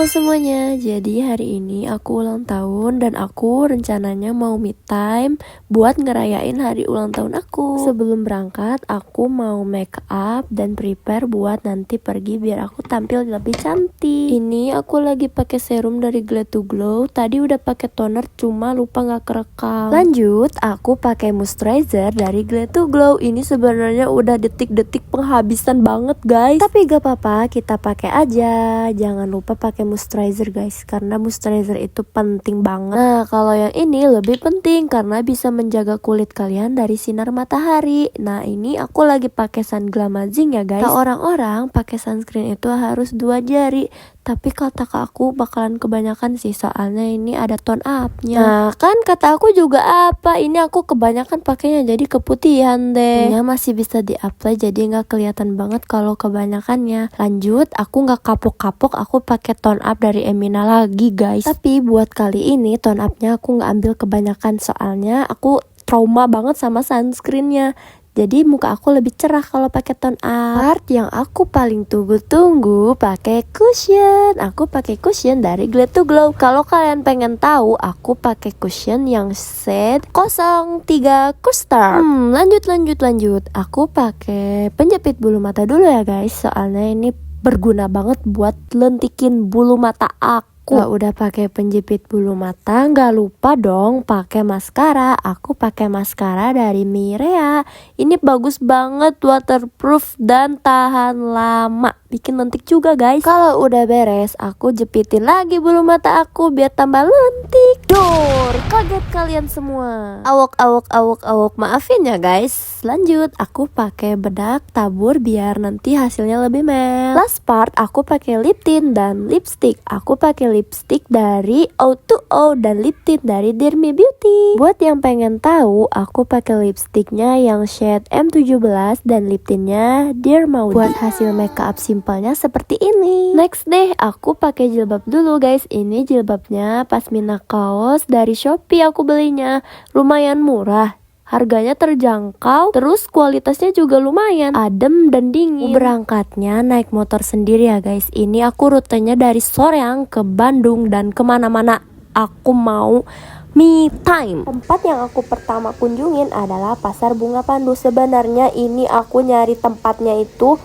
Halo semuanya, jadi hari ini aku ulang tahun dan aku rencananya mau me time buat ngerayain hari ulang tahun aku. Sebelum berangkat, aku mau make up dan prepare buat nanti pergi biar aku tampil lebih cantik. Ini aku lagi pakai serum dari Glad to Glow. Tadi udah pakai toner cuma lupa nggak kerekam. Lanjut, aku pakai moisturizer dari Glad to Glow. Ini sebenarnya udah detik-detik penghabisan banget guys. Tapi gak apa-apa, kita pakai aja. Jangan lupa pakai moisturizer guys, karena moisturizer itu penting banget. Nah kalau yang ini lebih penting karena bisa menjaga kulit kalian dari sinar matahari. Nah ini aku lagi pakai Sun Glamazing ya guys. Nah, orang-orang pakai sunscreen itu harus 2 jari, tapi kata aku bakalan kebanyakan sih, soalnya ini ada tone up-nya. Nah kan kata aku juga apa, ini aku kebanyakan pakainya jadi keputihan deh. Ini masih bisa di-apply jadi nggak kelihatan banget kalau kebanyakannya. Lanjut, aku nggak kapok-kapok, aku pakai tone up dari Emina lagi guys. Tapi buat kali ini tone up-nya aku nggak ambil kebanyakan, soalnya aku trauma banget sama sunscreen-nya. Jadi muka aku lebih cerah kalau pakai tone up. Part yang aku paling tunggu-tunggu pakai cushion. Aku pakai cushion dari Glad to Glow. Kalau kalian pengen tahu, aku pakai cushion yang shade 03 Custard. Lanjut. Aku pakai penjepit bulu mata dulu ya guys. Soalnya ini berguna banget buat lentikin bulu mata aku. Udah pakai penjepit bulu mata, nggak lupa dong pakai maskara. Aku pakai maskara dari Mirea. Ini bagus banget, waterproof dan tahan lama. Bikin lentik juga guys. Kalau udah beres, aku jepitin lagi bulu mata aku biar tambah lentik. Dor, kaget kalian semua. Awok, maafin ya guys. Lanjut, aku pakai bedak tabur biar nanti hasilnya lebih matte. Last part, aku pakai lip tint dan lipstick. Aku pakai lipstick dari O2O dan lip tint dari Dear Me Beauty. Buat yang pengen tahu, aku pakai lipsticknya yang shade M17 dan lip tintnya Dear Maudie. Buat hasil makeup simpelnya seperti ini. Next deh, aku pakai jilbab dulu guys. Ini jilbabnya pasmina kaos dari Shopee aku belinya. Lumayan murah. Harganya terjangkau, terus kualitasnya juga lumayan, adem dan dingin. Berangkatnya naik motor sendiri ya guys. Ini aku rutenya dari Soreang ke Bandung dan kemana-mana aku mau me time. Tempat yang aku pertama kunjungin adalah Pasar Bunga Pandu. Sebenarnya ini aku nyari tempatnya itu,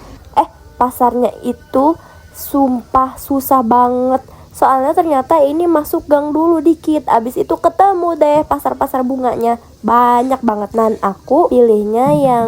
pasarnya itu sumpah susah banget. Soalnya ternyata ini masuk gang dulu dikit, abis itu ketemu deh pasar-pasar bunganya banyak banget. Dan aku pilihnya yang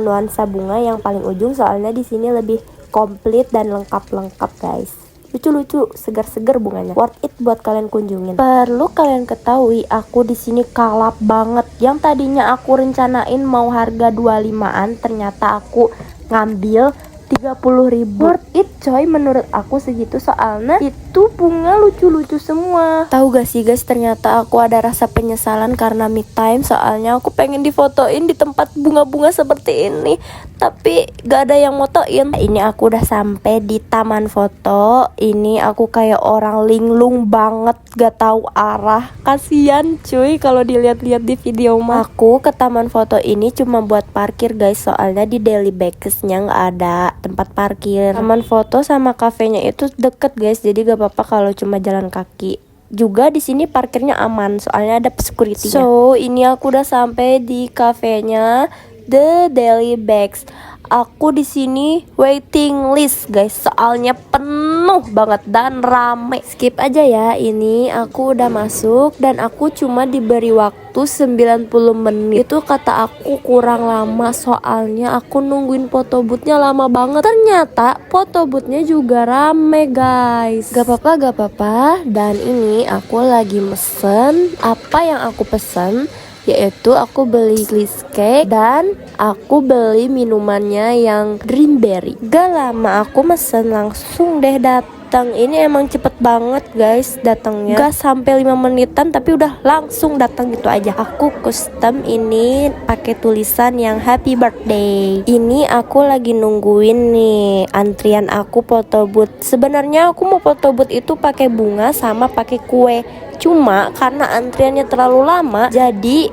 nuansa bunga yang paling ujung, soalnya di sini lebih komplit dan lengkap guys. Lucu-lucu, segar-segar bunganya. Worth it buat kalian kunjungin. Perlu kalian ketahui, aku di sini kalap banget. Yang tadinya aku rencanain mau harga 25-an, ternyata aku ngambil 30.000. Worth it coy menurut aku segitu, soalnya itu bunga lucu-lucu semua. Tahu gak sih guys, ternyata aku ada rasa penyesalan karena me time, soalnya aku pengen difotoin di tempat bunga-bunga seperti ini, tapi gak ada yang motoin. Ini aku udah sampai di taman foto. Ini aku kayak orang linglung banget, gak tahu arah. Kasian cuy kalau dilihat-lihat di video mah. Aku ke taman foto ini cuma buat parkir guys, soalnya di Daily Bakers-nya gak ada tempat parkir. Taman foto sama kafenya itu deket guys, jadi gak apa-apa kalau cuma jalan kaki. Juga di sini parkirnya aman, soalnya ada security-nya. So ini aku udah sampai di kafenya The Daily Bags. Aku di sini waiting list guys, soalnya penuh banget dan rame. Skip aja ya, ini aku udah masuk dan aku cuma diberi waktu 90 menit. Itu kata aku kurang lama, soalnya aku nungguin photoboothnya lama banget. Ternyata photoboothnya juga rame guys. Gak apa-apa. Dan ini aku lagi mesen. Apa yang aku pesen? Yaitu aku beli slice cake dan aku beli minumannya yang dreamberry. Gak lama aku mesen, langsung deh datang. Ini emang cepet banget guys datangnya, gak sampai 5 menitan tapi udah langsung datang gitu aja. Aku custom ini pakai tulisan yang happy birthday. Ini aku lagi nungguin nih antrian aku photobooth. Sebenarnya aku mau photobooth itu pakai bunga sama pakai kue, cuma karena antriannya terlalu lama jadi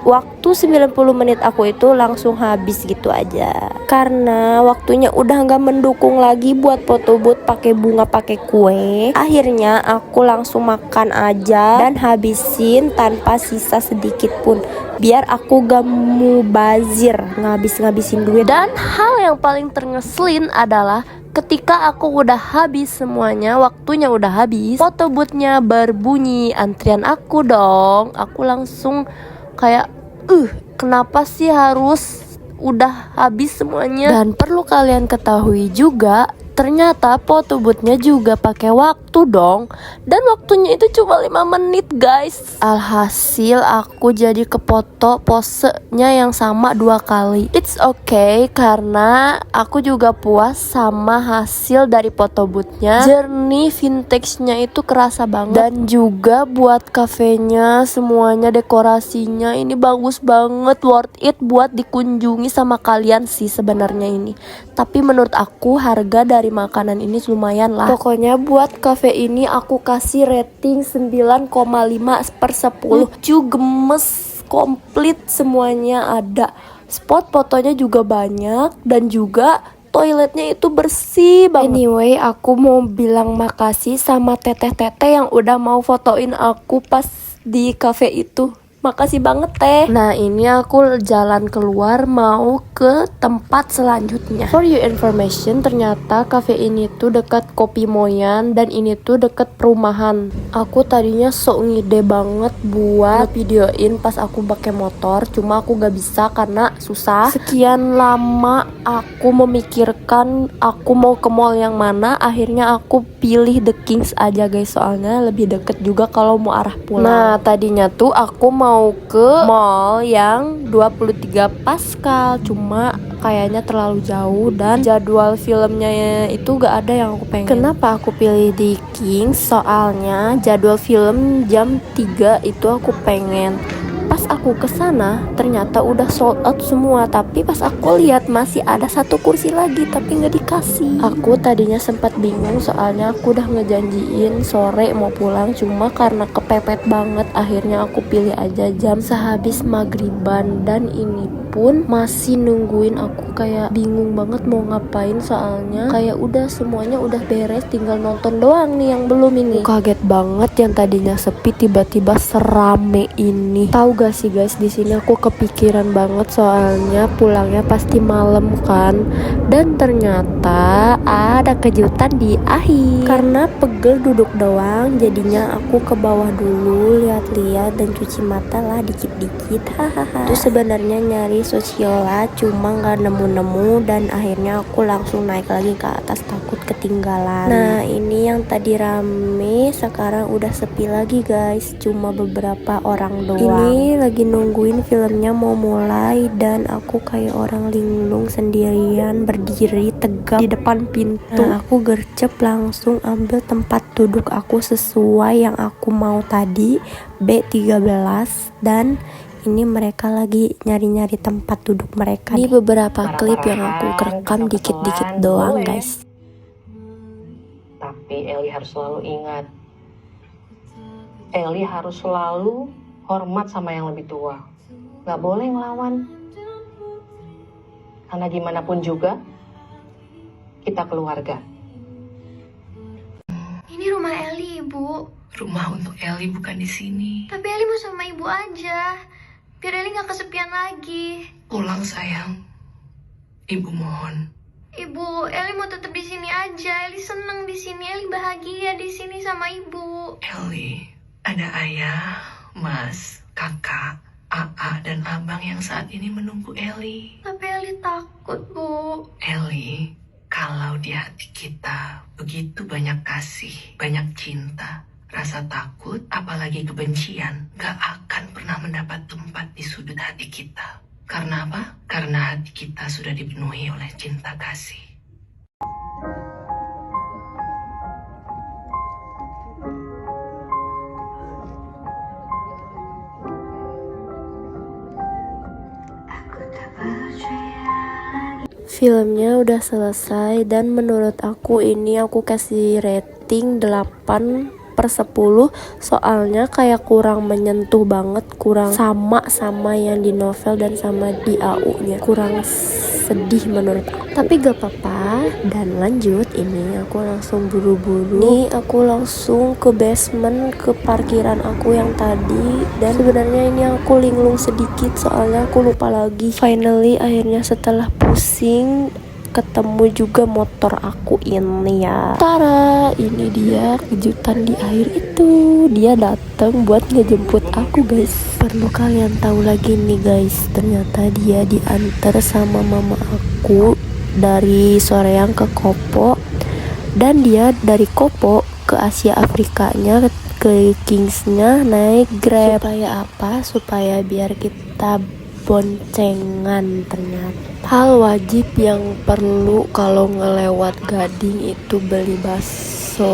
waktu 90 menit aku itu langsung habis gitu aja. Karena waktunya udah gak mendukung lagi buat foto booth pakai bunga pakai kue. Akhirnya aku langsung makan aja dan habisin tanpa sisa sedikit pun. Biar aku gak mubazir ngabis-ngabisin duit. Dan hal yang paling terngeselin adalah ketika aku udah habis semuanya, waktunya udah habis, foto boothnya berbunyi antrian aku dong. Aku langsung kayak kenapa sih harus udah habis semuanya. Dan perlu kalian ketahui juga, ternyata foto boothnya juga pakai waktu dong. Dan waktunya itu cuma 5 menit guys. Alhasil aku jadi kefoto posenya yang sama 2 kali. It's okay karena aku juga puas sama hasil dari foto boothnya. Jernih vintage-nya itu kerasa banget. Dan juga buat kafenya, semuanya dekorasinya ini bagus banget, worth it buat dikunjungi sama kalian sih sebenarnya ini. Tapi menurut aku harga dari makanan ini lumayan lah. Pokoknya buat cafe ini aku kasih rating 9,5/10. Lucu, gemes, komplit semuanya ada. Spot fotonya juga banyak dan juga toiletnya itu bersih banget. Anyway, aku mau bilang makasih sama teteh-teteh yang udah mau fotoin aku pas di cafe itu. Makasih banget teh. Nah ini aku jalan keluar mau ke tempat selanjutnya. For your information, ternyata cafe ini tuh dekat Kopi Moyan dan ini tuh deket perumahan. Aku tadinya sok ngide banget buat videoin pas aku pakai motor, cuma aku gak bisa karena susah. Sekian lama aku memikirkan aku mau ke mall yang mana, akhirnya aku pilih The Kings aja guys, soalnya lebih deket juga kalau mau arah pulang. Nah tadinya tuh aku mau ke mall yang 23 Pascal, cuma kayaknya terlalu jauh dan jadwal filmnya itu gak ada yang aku pengen. Kenapa aku pilih The Kings? Soalnya jadwal film jam 3 itu aku pengen. Pas aku kesana ternyata udah sold out semua, tapi pas aku lihat masih ada 1 kursi lagi tapi nggak dikasih. Aku tadinya sempat bingung soalnya aku udah ngejanjiin sore mau pulang, cuma karena kepepet banget akhirnya aku pilih aja jam sehabis maghriban. Dan ini pun masih nungguin, aku kayak bingung banget mau ngapain soalnya kayak udah semuanya udah beres, tinggal nonton doang nih yang belum ini. Kaget banget, yang tadinya sepi tiba-tiba serame ini. Tahu gak sih guys, di sini aku kepikiran banget soalnya pulangnya pasti malam kan. Dan ternyata ada kejutan di akhir. Karena pegel duduk doang, jadinya aku ke bawah dulu lihat-lihat dan cuci mata lah dikit-dikit. Hahaha. Terus sebenarnya nyari sosiola cuma nggak nemu-nemu dan akhirnya aku langsung naik lagi ke atas takut ketinggalan. Nah ini yang tadi rame sekarang udah sepi lagi guys, cuma beberapa orang doang. Ini lagi nungguin filmnya mau mulai dan aku kayak orang linglung sendirian berdiri tegap di depan pintu. Nah, aku gercep langsung ambil tempat duduk aku sesuai yang aku mau tadi, B13, dan ini mereka lagi nyari-nyari tempat duduk mereka. Ini beberapa klip yang aku rekam dikit-dikit doang guys. Tapi Eli harus selalu ingat, Eli harus selalu hormat sama yang lebih tua. Gak boleh ngelawan. Karena gimana pun juga, kita keluarga. Ini rumah Eli, Ibu. Rumah untuk Eli bukan di sini. Tapi Eli mau sama Ibu aja. Biar Eli gak kesepian lagi. Pulang sayang. Ibu mohon. Ibu, Eli mau tetap di sini aja. Eli seneng di sini. Eli bahagia di sini sama Ibu. Eli, ada ayah, mas, kakak, AA, dan abang yang saat ini menunggu Eli. Tapi Eli takut, Bu. Eli, kalau di hati kita begitu banyak kasih, banyak cinta, rasa takut, apalagi kebencian, gak akan pernah mendapat tempat di sudut hati kita. Karena apa? Karena hati kita sudah dipenuhi oleh cinta kasih. Filmnya udah selesai dan menurut aku ini aku kasih rating 8/10 1/10 soalnya kayak kurang menyentuh banget, kurang sama yang di novel dan sama di AU-nya, kurang sedih menurut aku. Tapi gak apa-apa. Dan lanjut, ini aku langsung buru-buru nih, aku langsung ke basement, ke parkiran aku yang tadi. Dan sebenarnya ini aku linglung sedikit soalnya aku lupa lagi. Finally akhirnya setelah pusing ketemu juga motor aku ini ya. Tara, ini dia kejutan di akhir itu. Dia datang buat ngejemput aku guys. Perlu kalian tahu lagi nih guys, ternyata dia diantar sama mama aku dari Soreang ke Kopo, dan dia dari Kopo ke Asia Afrikanya, ke Kingsnya naik Grab. Supaya apa? Supaya biar kita boncengan. Ternyata hal wajib yang perlu kalau ngelewat Gading itu beli bakso.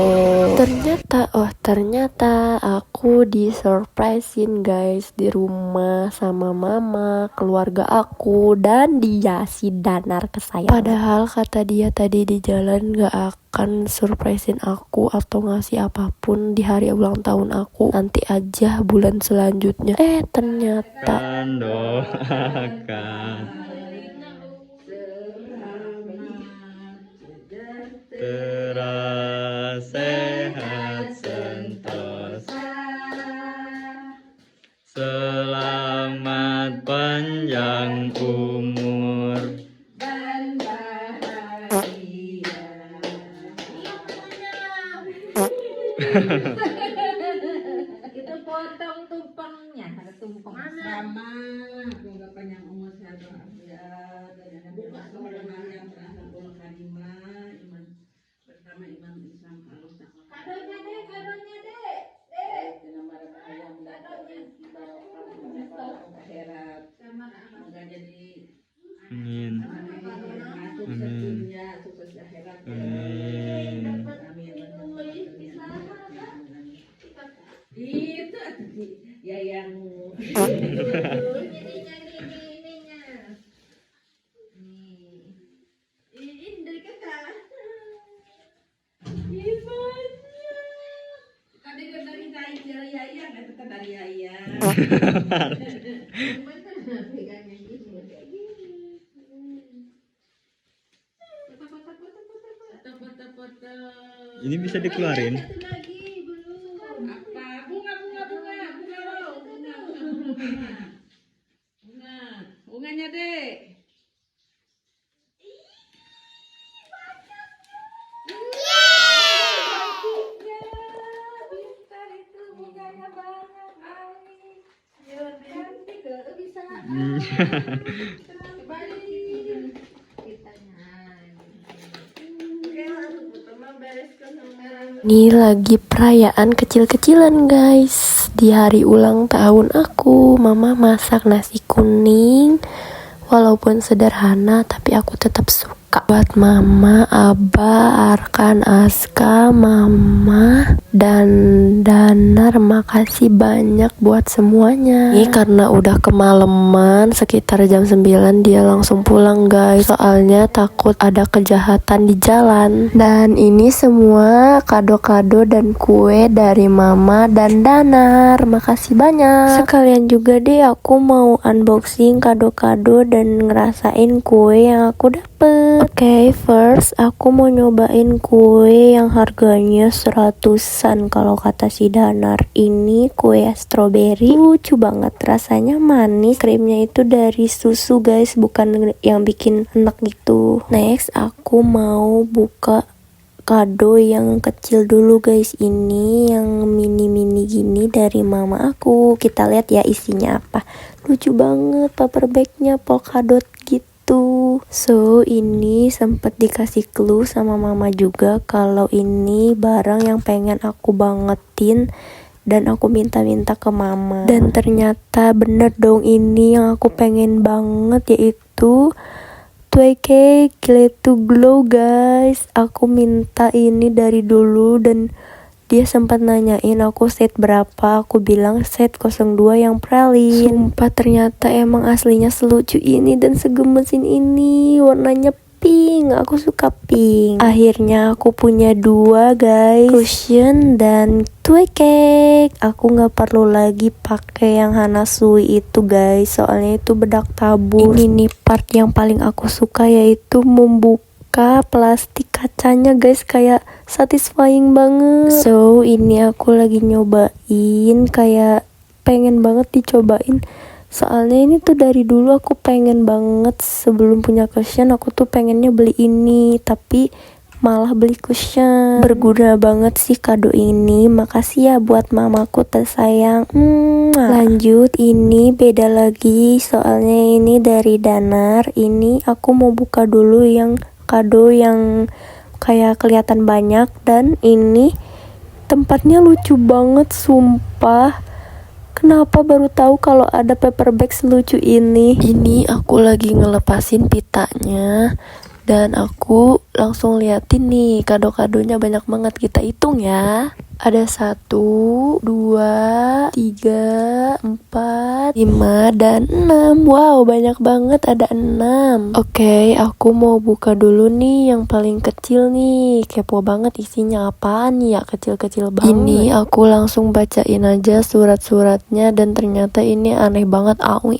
Ternyata aku disurprisein guys di rumah sama mama, keluarga aku, dan dia si Danar kesayangan. Padahal kata dia tadi di jalan gak akan surprisein aku atau ngasih apapun di hari ulang tahun aku, nanti aja bulan selanjutnya. Ternyata Doakan terus sehat sentosa, selamat panjang umur dan bahagia. Itu potong tumpengnya, ada tumpeng sama semoga panjang umur sehat walafiat dan buka kemenangan yang terasa kalimah iman bersama imam Islam halus kadonya dek nama ayam kadonya dibawa ke akhirat semoga jadi Amin. masuk sedunia sukses akhirat amin itu ya yang ini dari kakak kan dari ayah itu kan dari ayah Ini bisa dikeluarin. Bunganya dek. Pintar itu bunganya banyak kali. Cantik bisa. Ini lagi perayaan kecil-kecilan guys. Di hari ulang tahun aku, mama masak nasi kuning. Walaupun sederhana, tapi aku tetap suka. Buat mama, Abah, Arkan, Aska, mama, dan Danar, makasih banyak buat semuanya. Ini karena udah kemalaman, sekitar jam 9 dia langsung pulang guys. Soalnya takut ada kejahatan di jalan. Dan ini semua kado-kado dan kue dari mama dan Danar. Makasih banyak. Sekalian juga deh aku mau unboxing kado-kado dan ngerasain kue yang aku dapet. Oke, first aku mau nyobain kue yang harganya 100-an kalau kata si Danar. Ini kue strawberry, lucu banget, rasanya manis, krimnya itu dari susu guys, bukan yang bikin enak gitu. Next aku mau buka kado yang kecil dulu guys. Ini yang mini-mini gini dari mama aku. Kita lihat ya isinya apa. Lucu banget, paper bagnya polkadot gitu. So ini sempat dikasih clue sama mama juga kalau ini barang yang pengen aku bangetin, dan aku minta-minta ke mama. Dan ternyata bener dong, ini yang aku pengen banget, yaitu Twake Glad to Glow guys. Aku minta ini dari dulu dan dia sempat nanyain aku set berapa. Aku bilang set 02 yang pralin. Sumpah ternyata emang aslinya selucu ini dan segemesin ini. Warnanya pink. aku suka pink. Akhirnya aku punya 2 guys, cushion dan toy cake. Aku nggak perlu lagi pakai yang Hanasui itu guys, soalnya itu bedak tabur. Ini nih part yang paling aku suka, yaitu membuka plastik kacanya guys, kayak satisfying banget. So ini aku lagi nyobain, kayak pengen banget dicobain. Soalnya ini tuh dari dulu aku pengen banget, sebelum punya cushion aku tuh pengennya beli ini, tapi malah beli cushion. Berguna banget sih kado ini. Makasih ya buat mamaku tersayang. Lanjut, ini beda lagi, soalnya ini dari Danar. Ini aku mau buka dulu yang kado yang kayak kelihatan banyak, dan ini tempatnya lucu banget sumpah. Kenapa baru tahu kalau ada paper bag selucu ini? Ini aku lagi ngelepasin pitanya dan aku langsung liatin nih kado-kadonya banyak banget. Kita hitung ya. Ada 1, 2, 3, 4, 5, dan 6. Wow, banyak banget, ada 6. Oke, aku mau buka dulu nih yang paling kecil nih. Kepo banget isinya apaan ya, kecil-kecil banget. Ini aku langsung bacain aja surat-suratnya, dan ternyata ini aneh banget. Aui.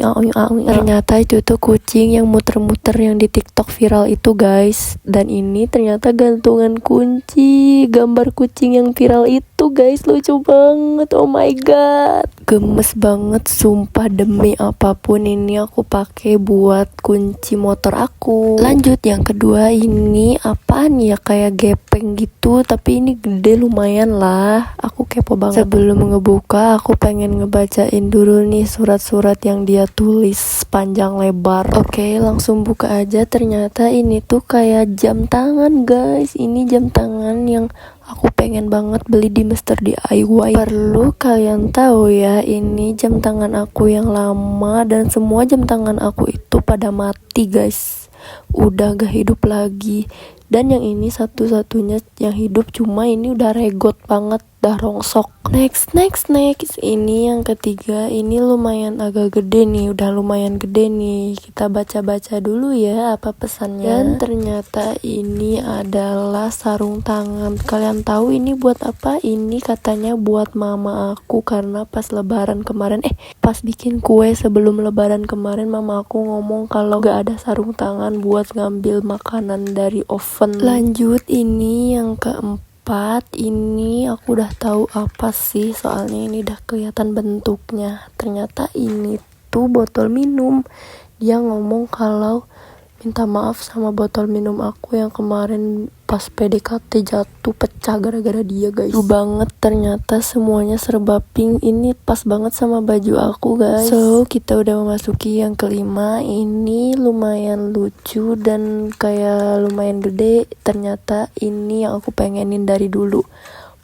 Ternyata itu tuh kucing yang muter-muter yang di TikTok viral itu guys. Dan ini ternyata gantungan kunci, gambar kucing yang viral itu guys, lucu banget. Oh my god, gemes banget sumpah. Demi apapun ini aku pakai buat kunci motor aku. Lanjut, yang kedua ini apaan ya, kayak gepeng gitu, tapi ini gede lumayan lah. Aku kepo banget. Sebelum ngebuka aku pengen ngebacain dulu nih surat-surat yang dia tulis panjang lebar. Oke, langsung buka aja. Ternyata ini tuh kayak jam tangan guys. Ini jam tangan yang aku pengen banget beli di Mr. DIY. Perlu kalian tahu ya, ini jam tangan aku yang lama, dan semua jam tangan aku itu pada mati guys, udah gak hidup lagi. Dan yang ini satu-satunya yang hidup, cuma ini udah regot banget, udah rongsok. Next, ini yang ketiga. Ini lumayan agak gede nih, udah lumayan gede nih. Kita baca-baca dulu ya apa pesannya. Dan ternyata ini adalah sarung tangan. Kalian tahu ini buat apa? Ini katanya buat mama aku, karena pas lebaran kemarin, pas bikin kue sebelum lebaran kemarin, mama aku ngomong kalau gak ada sarung tangan buat ngambil makanan dari oven. Lanjut, ini yang keempat. Ini aku udah tahu apa sih, soalnya ini udah kelihatan bentuknya. Ternyata ini tuh botol minum. Dia ngomong kalau minta maaf sama botol minum aku yang kemarin pas PDKT jatuh pecah gara-gara dia guys. Lucu banget, ternyata semuanya serba pink. Ini pas banget sama baju aku guys. So kita udah memasuki yang kelima. Ini lumayan lucu dan kayak lumayan gede. Ternyata ini yang aku pengenin dari dulu,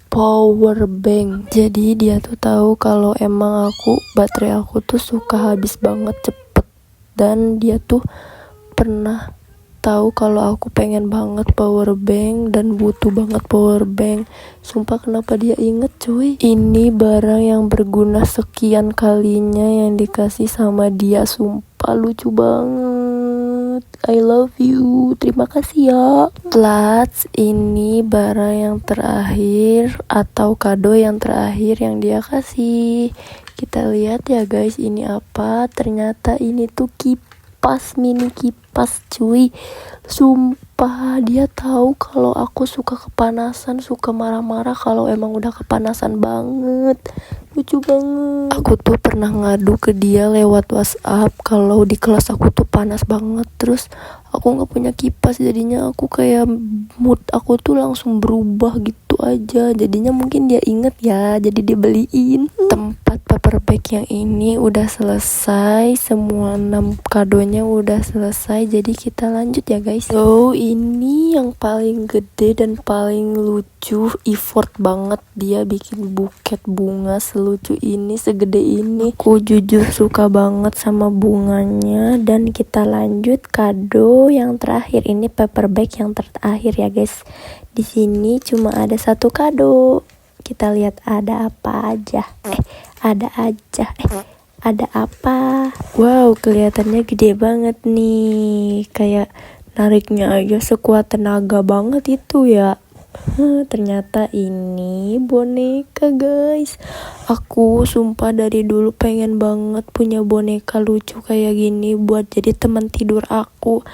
power bank. Jadi dia tuh tahu kalau emang baterai aku tuh suka habis banget cepet, dan dia tuh pernah tahu kalau aku pengen banget power bank dan butuh banget power bank. Sumpah, kenapa dia inget cuy. Ini barang yang berguna sekian kalinya yang dikasih sama dia. Sumpah lucu banget. I love you, terima kasih ya. Plus ini barang yang terakhir atau kado yang terakhir yang dia kasih. Kita lihat ya guys, ini apa. Ternyata ini tuh mini kipas cuy. Sumpah, dia tahu kalau aku suka kepanasan, suka marah-marah kalau emang udah kepanasan banget. Lucu banget. Aku tuh pernah ngadu ke dia lewat WhatsApp kalau di kelas aku tuh panas banget, terus aku nggak punya kipas, jadinya aku kayak mood aku tuh langsung berubah gitu aja. Jadinya mungkin dia inget ya, jadi dia beliin. Tempat paper bag yang ini udah selesai, semua 6 kadonya udah selesai, jadi kita lanjut ya guys. So ini yang paling gede dan paling lucu, effort banget dia bikin buket bunga selucu ini, segede ini. Aku jujur suka banget sama bunganya. Dan kita lanjut kado yang terakhir. Ini paper bag yang terakhir ya guys. Di sini cuma ada 1 kado. Kita lihat ada apa aja. Ada apa? Wow, kelihatannya gede banget nih. Kayak Nariknya aja sekuat tenaga banget itu ya. Ternyata ini boneka guys. Aku sumpah dari dulu pengen banget punya boneka lucu kayak gini buat jadi teman tidur aku.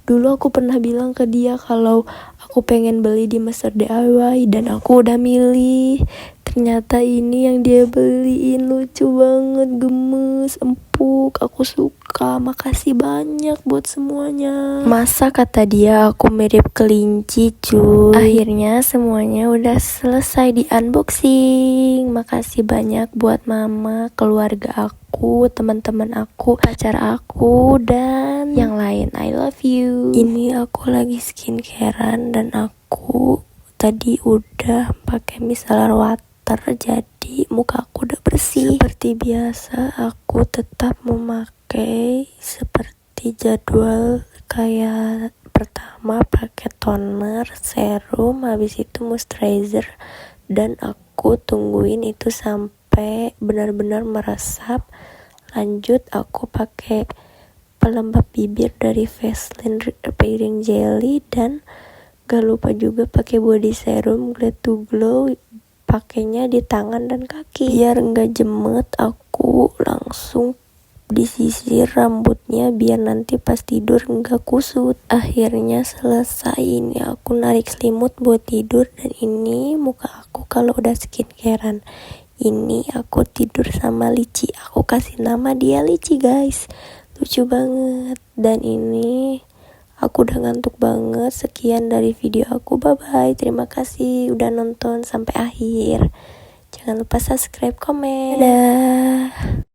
Dulu aku pernah bilang ke dia kalau aku pengen beli di Mr. DIY dan aku udah milih. Ternyata ini yang dia beliin lucu banget, gemes, empuk, aku suka. Makasih banyak buat semuanya. Masa kata dia aku mirip kelinci cuy. Akhirnya semuanya udah selesai di unboxing. Makasih banyak buat mama, keluarga aku, teman-teman aku, pacar aku, dan yang lain. I love you. Ini aku lagi skincarean dan aku tadi udah pakai micellar water, jadi muka aku udah bersih. Seperti biasa aku tetap memakai seperti jadwal, kayak pertama pakai toner, serum, habis itu moisturizer, dan aku tungguin itu sampai benar-benar meresap. Lanjut aku pakai pelembab bibir dari Vaseline Repairing Jelly, dan gak lupa juga pakai body serum Glad to Glow, pakainya di tangan dan kaki. Biar nggak jemet, aku langsung disisir rambutnya biar nanti pas tidur nggak kusut. Akhirnya selesai. Ini aku narik selimut buat tidur, dan ini muka aku kalau udah skincarean. Ini aku tidur sama Lici. Aku kasih nama dia Lici guys, lucu banget. Dan ini aku udah ngantuk banget. Sekian dari video aku, bye bye. Terima kasih udah nonton sampai akhir. Jangan lupa subscribe, komen. Dadah.